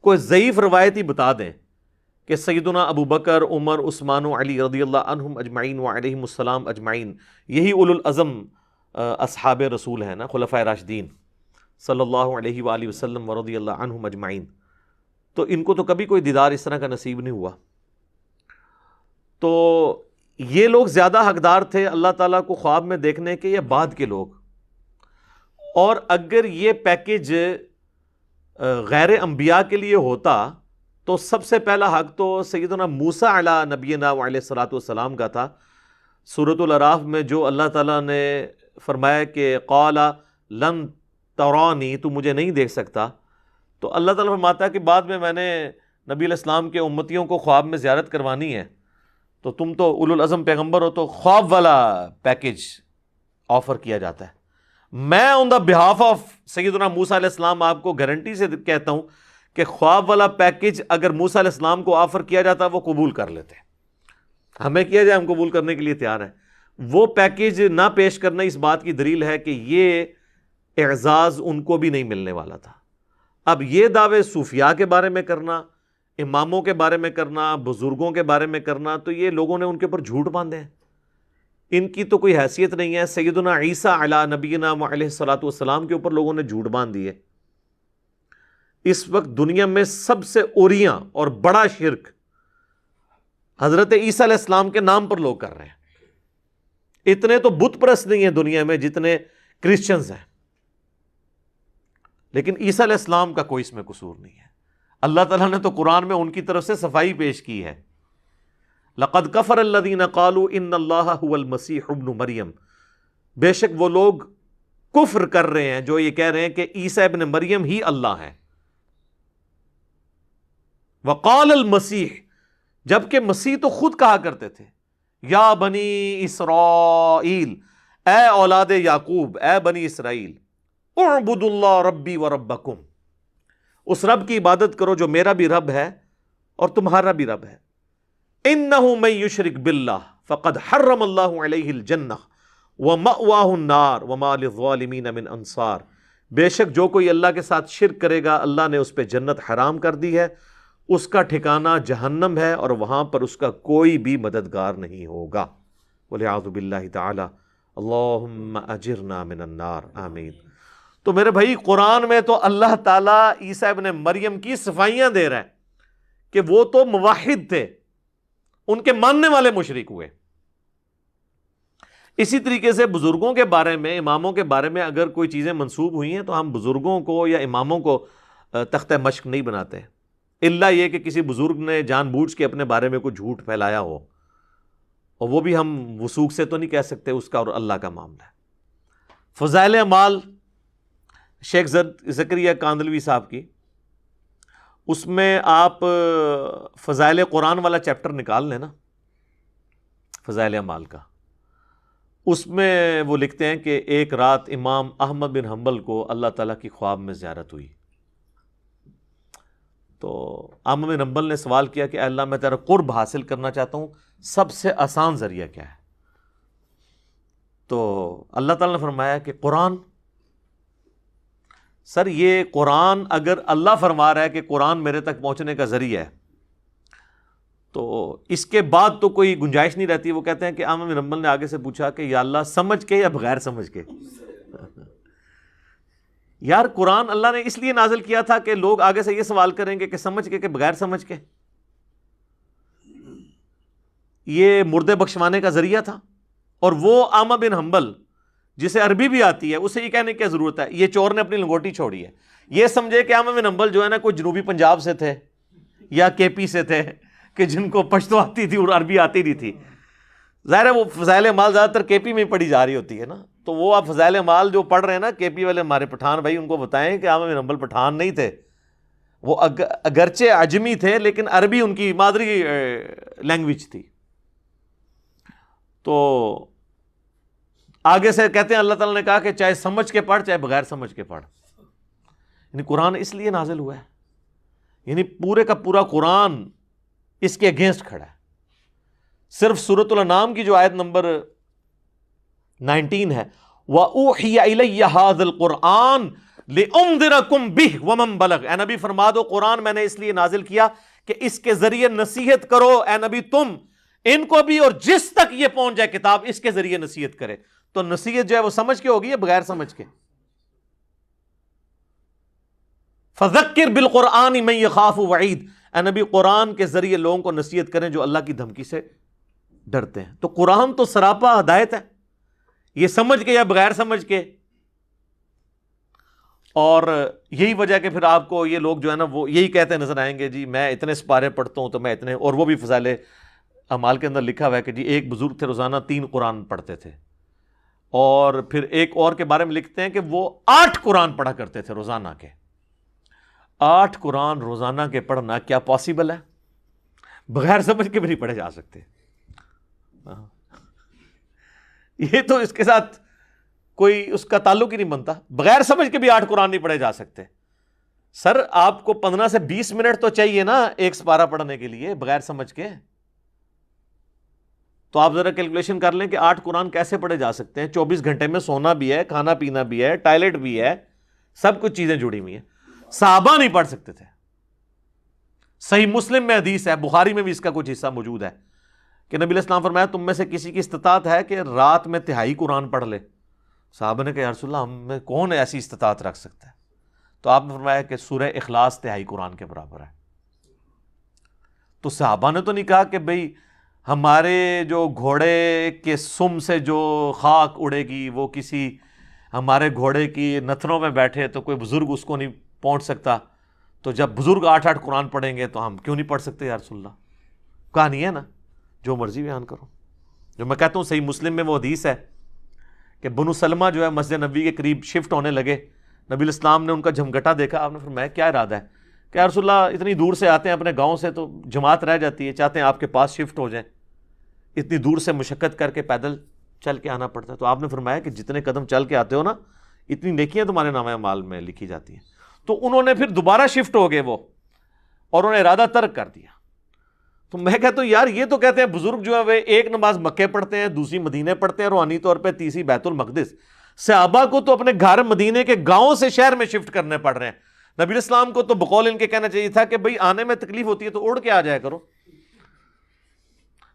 کوئی ضعیف روایت ہی بتا دیں کہ سیدنا ابو بکر، عمر، عثمان و علی رضی اللہ عنہم اجمعین وعلیہم السلام اجمعین، یہی اولو العزم اصحاب رسول ہیں نا، خلفائے راشدین صلی اللہ علیہ وآلہ وسلم ورضی اللہ عنہم اجمعین، تو ان کو تو کبھی کوئی دیدار اس طرح کا نصیب نہیں ہوا. تو یہ لوگ زیادہ حقدار تھے اللہ تعالیٰ کو خواب میں دیکھنے کے یا بعد کے لوگ؟ اور اگر یہ پیکج غیر انبیاء کے لیے ہوتا تو سب سے پہلا حق تو سیدنا موسیٰ علی نبینا علیہ الصلوۃ والسلام کا تھا. سورۃ الاعراف میں جو اللہ تعالیٰ نے فرمایا کہ قال لن ترانی، تو مجھے نہیں دیکھ سکتا، تو اللہ تعالیٰ فرماتا ہے کہ بعد میں نے نبی علیہ السلام کے امتیوں کو خواب میں زیارت کروانی ہے، تو تم تو اولو العزم پیغمبر ہو، تو خواب والا پیکج آفر کیا جاتا ہے. میں آن دا بہاف آف سیدنا موسیٰ علیہ السلام آپ کو گارنٹی سے کہتا ہوں کہ خواب والا پیکج اگر موسیٰ علیہ السلام کو آفر کیا جاتا وہ قبول کر لیتے. ہمیں کیا جائے، ہم قبول کرنے کے لیے تیار ہیں. وہ پیکج نہ پیش کرنا اس بات کی دلیل ہے کہ یہ اعزاز ان کو بھی نہیں ملنے والا تھا. اب یہ دعوے صوفیاء کے بارے میں کرنا، اماموں کے بارے میں کرنا، بزرگوں کے بارے میں کرنا، تو یہ لوگوں نے ان کے اوپر جھوٹ باندھے ہیں. ان کی تو کوئی حیثیت نہیں ہے. سیدنا عیسیٰ علی نبینا علیہ الصلوۃ والسلام کے اوپر لوگوں نے جھوٹ باندھ دیے. اس وقت دنیا میں سب سے اوریاں اور بڑا شرک حضرت عیسیٰ علیہ السلام کے نام پر لوگ کر رہے ہیں. اتنے تو بت پرست نہیں ہیں دنیا میں جتنے کرسچنز ہیں، لیکن عیسیٰ علیہ السلام کا کوئی اس میں قصور نہیں ہے. اللہ تعالیٰ نے تو قرآن میں ان کی طرف سے صفائی پیش کی ہے. لقد کفر الذین قالوا ان اللہ هو المسیح ابن مریم، بے شک وہ لوگ کفر کر رہے ہیں جو یہ کہہ رہے ہیں کہ عیسیٰ ابن مریم ہی اللہ ہے. وقال المسیح، جبکہ مسیح تو خود کہا کرتے تھے یا بنی اسرائیل، اے اولاد یعقوب، اے بنی اسرائیل، اعبدوا اللہ ربی و ربکم، اس رب کی عبادت کرو جو میرا بھی رب ہے اور تمہارا بھی رب ہے. انہ من یشرک باللہ فقد حرم اللہ علیہ الجنہ ومأواہ النار وما للظالمین من انصار، بے شک جو کوئی اللہ کے ساتھ شرک کرے گا اللہ نے اس پہ جنت حرام کر دی ہے، اس کا ٹھکانہ جہنم ہے اور وہاں پر اس کا کوئی بھی مددگار نہیں ہوگا. والعیاذ باللہ تعالی. اللہم اجرنا من النار، آمین. تو میرے بھائی قرآن میں تو اللہ تعالیٰ عیسیٰ ابن مریم کی صفائیاں دے رہا ہے کہ وہ تو موحد تھے، ان کے ماننے والے مشرک ہوئے. اسی طریقے سے بزرگوں کے بارے میں، اماموں کے بارے میں اگر کوئی چیزیں منسوب ہوئی ہیں تو ہم بزرگوں کو یا اماموں کو تختہ مشق نہیں بناتے، الا یہ کہ کسی بزرگ نے جان بوجھ کے اپنے بارے میں کوئی جھوٹ پھیلایا ہو، اور وہ بھی ہم وثوق سے تو نہیں کہہ سکتے، اس کا اور اللہ کا معاملہ ہے. فضائل اعمال شیخ زکریا کاندلوی صاحب کی، اس میں آپ فضائل قرآن والا چیپٹر نکال لیں نا، فضائل اعمال کا. اس میں وہ لکھتے ہیں کہ ایک رات امام احمد بن حنبل کو اللہ تعالیٰ کی خواب میں زیارت ہوئی. تو احمد بن حنبل نے سوال کیا کہ اے اللہ میں تیرا قرب حاصل کرنا چاہتا ہوں، سب سے آسان ذریعہ کیا ہے؟ تو اللہ تعالیٰ نے فرمایا کہ قرآن. سر یہ قرآن اگر اللہ فرما رہا ہے کہ قرآن میرے تک پہنچنے کا ذریعہ ہے تو اس کے بعد تو کوئی گنجائش نہیں رہتی. وہ کہتے ہیں کہ احمد بن حنبل نے آگے سے پوچھا کہ یا اللہ سمجھ کے یا بغیر سمجھ کے؟ یار قرآن اللہ نے اس لیے نازل کیا تھا کہ لوگ آگے سے یہ سوال کریں گے کہ سمجھ کے کہ بغیر سمجھ کے. یہ مردے بخشوانے کا ذریعہ تھا. اور وہ احمد بن حنبل جسے عربی بھی آتی ہے اسے یہ کہنے کی کیا ضرورت ہے یہ چور نے اپنی لنگوٹی چھوڑی ہے. یہ سمجھے کہ احمد بن حنبل جو ہے نا کوئی جنوبی پنجاب سے تھے یا کے پی سے تھے کہ جن کو پشتو آتی تھی اور عربی آتی نہیں تھی. ظاہر ہے وہ فضائل اعمال زیادہ تر کے پی میں پڑھی جا رہی ہوتی ہے نا، تو وہ آپ فضائل اعمال جو پڑھ رہے ہیں نا کے پی والے ہمارے پٹھان بھائی، ان کو بتائیں کہ احمد بن حنبل پٹھان نہیں تھے. وہ اگرچہ عجمی تھے لیکن عربی ان کی مادری لینگویج تھی. تو آگے سے کہتے ہیں اللہ تعالیٰ نے کہا کہ چاہے سمجھ کے پڑھ چاہے بغیر سمجھ کے پڑھ. یعنی قرآن اس لیے نازل ہوا ہے، یعنی پورے کا پورا قرآن اس کے اگینسٹ کھڑا ہے. صرف سورۃ الانعام کی جو آیت نمبر 19 ہے وَأُوحِيَ إِلَيَّ هَذَا الْقُرْآنُ لِأُنذِرَكُم بِهِ وَمَن بَلَغَ، اے نبی فرما دو قرآن میں نے اس لیے نازل کیا کہ اس کے ذریعے نصیحت کرو، اے نبی تم ان کو بھی اور جس تک یہ پہنچ جائے کتاب اس کے ذریعے نصیحت کرے۔ تو نصیحت جو ہے وہ سمجھ کے ہوگی یا بغیر سمجھ کے؟ فَذَكِّرْ بِالْقُرْآنِ مَن يَخَافُ وَعِيدٍ، اے نبی قرآن کے ذریعے لوگوں کو نصیحت کریں جو اللہ کی دھمکی سے ڈرتے ہیں۔ تو قرآن تو سراپا ہدایت ہے، یہ سمجھ کے یا بغیر سمجھ کے۔ اور یہی وجہ کہ پھر آپ کو یہ لوگ جو ہے نا وہ یہی کہتے نظر آئیں گے، جی میں اتنے سپارے پڑھتا ہوں تو میں اتنے، اور وہ بھی فضائل اعمال کے اندر لکھا ہوا ہے کہ جی ایک بزرگ تھے روزانہ 3 قرآن پڑھتے تھے، اور پھر ایک اور کے بارے میں لکھتے ہیں کہ وہ 8 قرآن پڑھا کرتے تھے روزانہ کے۔ 8 قرآن روزانہ کے پڑھنا کیا پاسبل ہے؟ بغیر سمجھ کے بھی نہیں پڑھے جا سکتے۔ یہ تو اس کے ساتھ کوئی اس کا تعلق ہی نہیں بنتا، بغیر سمجھ کے بھی 8 قرآن نہیں پڑھے جا سکتے۔ سر آپ کو 15 سے 20 منٹ تو چاہیے نا ایک سپارہ پڑھنے کے لیے بغیر سمجھ کے۔ تو آپ ذرا کیلکولیشن کر لیں کہ 8 قرآن کیسے پڑھے جا سکتے ہیں؟ 24 گھنٹے میں سونا بھی ہے، کھانا پینا بھی ہے، ٹائلٹ بھی ہے، سب کچھ چیزیں جڑی ہوئی ہیں۔ صحابہ نہیں پڑھ سکتے تھے۔ صحیح مسلم میں حدیث ہے، بخاری میں بھی اس کا کچھ حصہ موجود ہے کہ نبی علیہ السلام فرمایا تم میں سے کسی کی استطاعت ہے کہ رات میں 1/3 قرآن پڑھ لے؟ صحابہ نے کہا یا رسول اللہ ہم میں کون ایسی استطاعت رکھ سکتا ہے؟ تو آپ نے فرمایا کہ سورہ اخلاص 1/3 قرآن کے برابر ہے۔ تو صحابہ نے تو نہیں کہا کہ بھئی ہمارے جو گھوڑے کے سم سے جو خاک اڑے گی وہ کسی ہمارے گھوڑے کی نتھنوں میں بیٹھے تو کوئی بزرگ اس کو نہیں پہنچ سکتا، تو جب بزرگ 8 قرآن پڑھیں گے تو ہم کیوں نہیں پڑھ سکتے یا رسول اللہ؟ کہانی ہے نا، جو مرضی بیان کرو۔ جو میں کہتا ہوں صحیح مسلم میں وہ حدیث ہے کہ بنو سلمہ جو ہے مسجد نبوی کے قریب شفٹ ہونے لگے، نبی علیہ السلام نے ان کا جھمگٹا دیکھا، آپ نے فرمایا کیا ارادہ ہے؟ کہ یا رسول اللہ اتنی دور سے آتے ہیں اپنے گاؤں سے تو جماعت رہ جاتی ہے، چاہتے ہیں آپ کے پاس شفٹ ہو جائیں، اتنی دور سے مشقت کر کے پیدل چل کے آنا پڑتا ہے۔ تو آپ نے فرمایا کہ جتنے قدم چل کے آتے ہو نا اتنی نیکیاں تمہارے نامہ اعمال میں لکھی جاتی ہیں۔ تو انہوں نے پھر دوبارہ شفٹ ہو گئے وہ، اور انہوں نے ارادہ ترک کر دیا۔ تو میں کہتا ہوں یار یہ تو کہتے ہیں بزرگ جو ہے وہ ایک نماز مکے پڑھتے ہیں، دوسری مدینے پڑھتے ہیں، روحانی طور پہ تیسری بیت المقدس۔ صحابہ کو تو اپنے گھر مدینے کے گاؤں سے شہر میں شفٹ کرنے پڑ رہے ہیں۔ نبی علیہ السلام کو تو بقول ان کے کہنا چاہیے تھا کہ بھئی آنے میں تکلیف ہوتی ہے تو اڑ کے آ جایا کرو،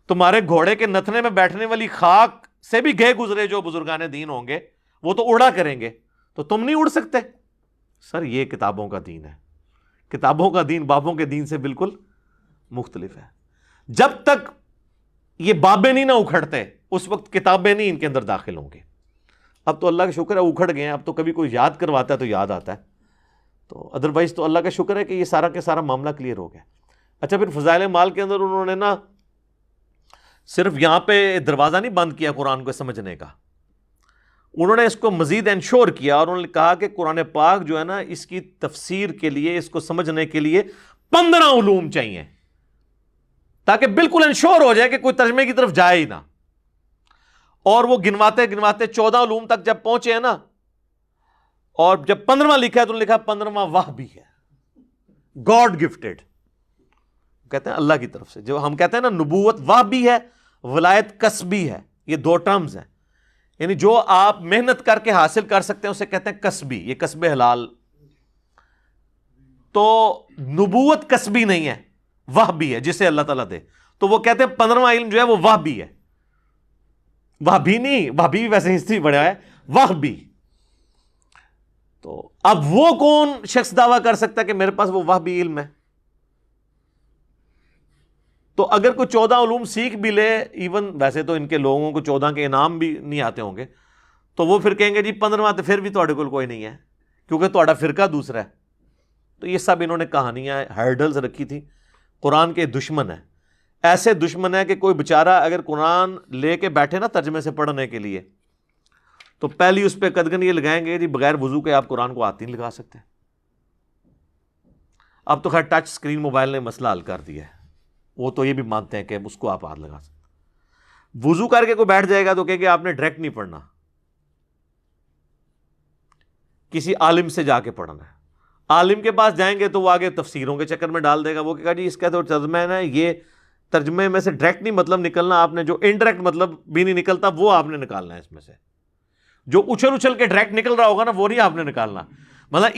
تمہارے گھوڑے کے نتھنے میں بیٹھنے والی خاک سے بھی گئے گزرے جو بزرگان دین ہوں گے وہ تو اڑا کریں گے، تو تم نہیں اڑ سکتے؟ سر یہ کتابوں کا دین ہے، کتابوں کا دین بابوں کے دین سے بالکل مختلف ہے۔ جب تک یہ بابے نہیں نہ اکھڑتے اس وقت کتابیں نہیں ان کے اندر داخل ہوں گے۔ اب تو اللہ کا شکر ہے اکھڑ گئے ہیں، اب تو کبھی کوئی یاد کرواتا ہے تو یاد آتا ہے، تو ادروائز تو اللہ کا شکر ہے کہ یہ سارا کا سارا معاملہ کلیئر ہو گیا۔ اچھا پھر فضائل مال کے اندر انہوں نے نا صرف یہاں پہ دروازہ نہیں بند کیا قرآن کو سمجھنے کا، انہوں نے اس کو مزید انشور کیا، اور انہوں نے کہا کہ قرآن پاک جو ہے نا اس کی تفسیر کے لیے، اس کو سمجھنے کے لیے 15 علوم چاہیے تاکہ بالکل انشور ہو جائے کہ کوئی ترجمے کی طرف جائے ہی نہ۔ اور وہ گنواتے گنواتے 14 علوم تک جب پہنچے ہیں نا، اور جب 15واں لکھا ہے تو لکھا 15واں وحبی ہے، گاڈ گفٹڈ، کہتے ہیں اللہ کی طرف سے۔ جو ہم کہتے ہیں نا نبوت وحبی ہے، ولایت کسبی ہے، یہ 2 ٹرمز ہیں، یعنی جو آپ محنت کر کے حاصل کر سکتے ہیں اسے کہتے ہیں کسبی، یہ کسب حلال۔ تو نبوت کسبی نہیں ہے، وحبی ہے، جسے اللہ تعالیٰ دے۔ تو وہ کہتے ہیں 15واں علم جو ہے وہ وحبی ہے، وحبی نہیں، وحبی بھی ویسے ہسٹری بڑھا ہے، وحبی۔ تو اب وہ کون شخص دعویٰ کر سکتا ہے کہ میرے پاس وہ وحبی علم ہے؟ تو اگر کوئی 14 علوم سیکھ بھی لے، ایون ویسے تو ان کے لوگوں کو 14 کے انعام بھی نہیں آتے ہوں گے، تو وہ پھر کہیں گے جی 15واں تو پھر بھی تہاڈے کول کوئی نہیں ہے کیونکہ تہاڈا فرقہ دوسرا ہے۔ تو یہ سب انہوں نے کہانیاں ہرڈلز رکھی تھی۔ قرآن کے دشمن ہے، ایسے دشمن ہے کہ کوئی بیچارہ اگر قرآن لے کے بیٹھے نا ترجمے سے پڑھنے کے لیے تو پہلی اس پہ قدغن یہ لگائیں گے جی بغیر وضو کے آپ قرآن کو ہاتھ نہیں لگا سکتے۔ اب تو خیر ٹچ سکرین موبائل نے مسئلہ حل کر دیا ہے، وہ تو یہ بھی مانتے ہیں کہ اس کو آپ ہاتھ لگا سکتے۔ وضو کر کے کوئی بیٹھ جائے گا تو کہے کہ آپ نے ڈائریکٹ نہیں پڑھنا، کسی عالم سے جا کے پڑھنا ہے۔ عالم کے پاس جائیں گے تو وہ آگے تفسیروں کے چکر میں ڈال دے گا، وہ کہے گا جی اس کا تو ترجمہ ہے نا، یہ ترجمے میں سے ڈائریکٹ نہیں مطلب نکلنا، آپ نے جو انڈائریکٹ مطلب بھی نہیں نکلتا وہ آپ نے نکالنا ہے اس میں سے۔ جو اچھل اچھل کے ڈائریکٹ نکل رہا ہوگا نا وہ نہیں آپ نے نکالنا. مطلب